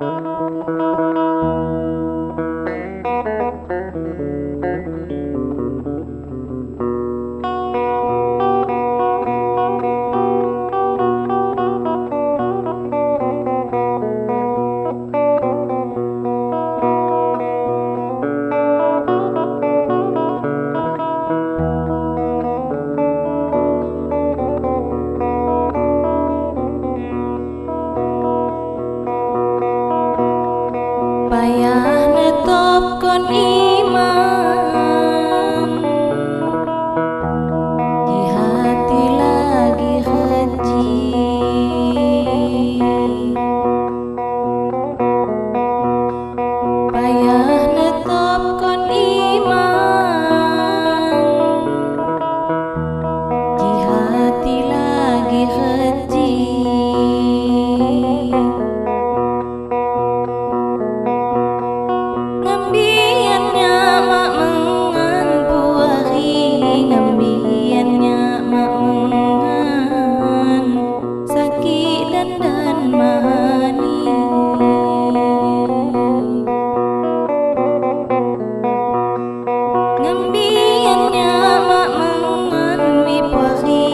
Payah netop kon iman di hati lagi haji. Payah netop kon iman di hati lagi haji. Ngambiannya mak mengan buahi, ngambiannya mak mengan sakit dan mani. Ngambiannya mak mengan wipahi,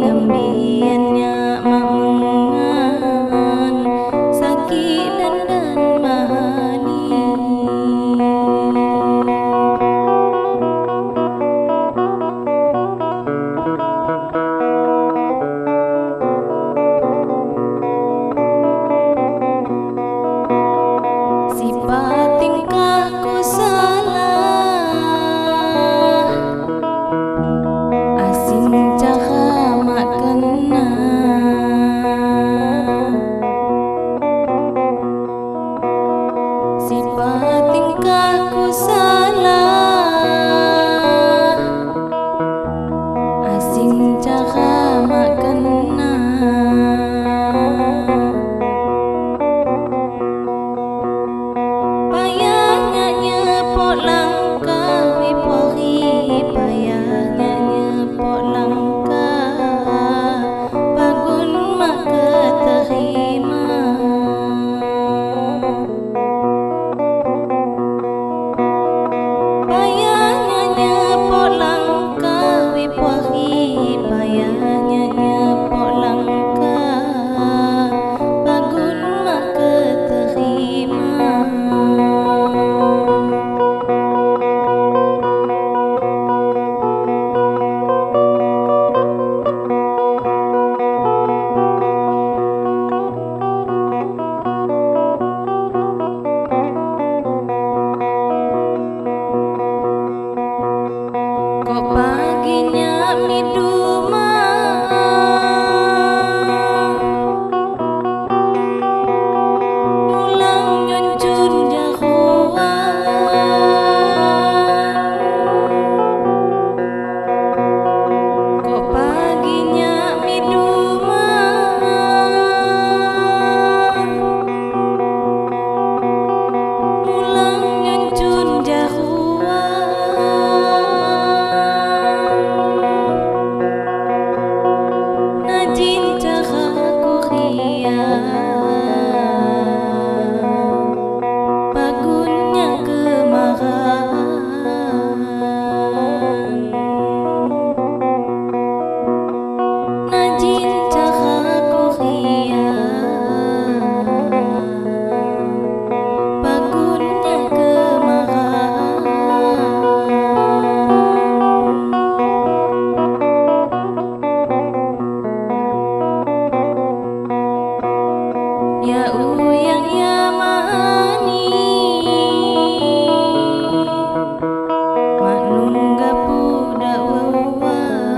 ngambiannya mak mengan sakit dan mani. Sifat tingkahku salah, asing cara mak kena. Sifat tingkahku salah, asing cara mak kena. Payahnya nyepok langkah wipohi, payahnya nyepok langkah bagun mak keterima. Payahnya nyepok langkah wipohi, payahnya nyepok langkah bagun mak keterima. Kok paginya miduma mulang nyoncun jagoan. Kok paginya miduma mulang nyoncun jagoan. Najin caraku hias bagunnya kemarahan. Najin caraku hias bagunnya kemarahan. Ya uyang ya mani, mak nunggah budak wawan.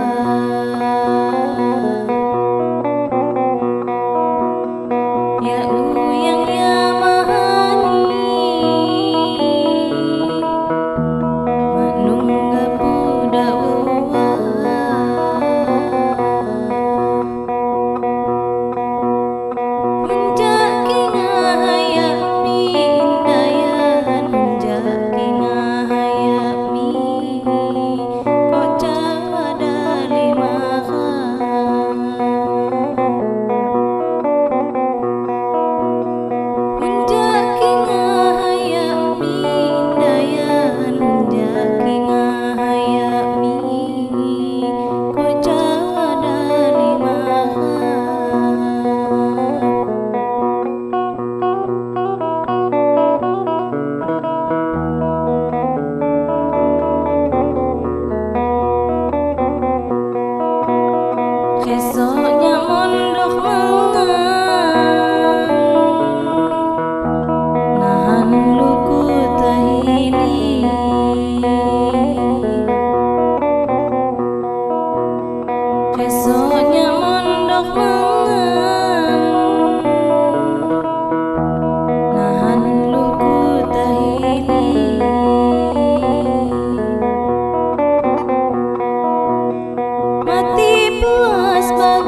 sebagai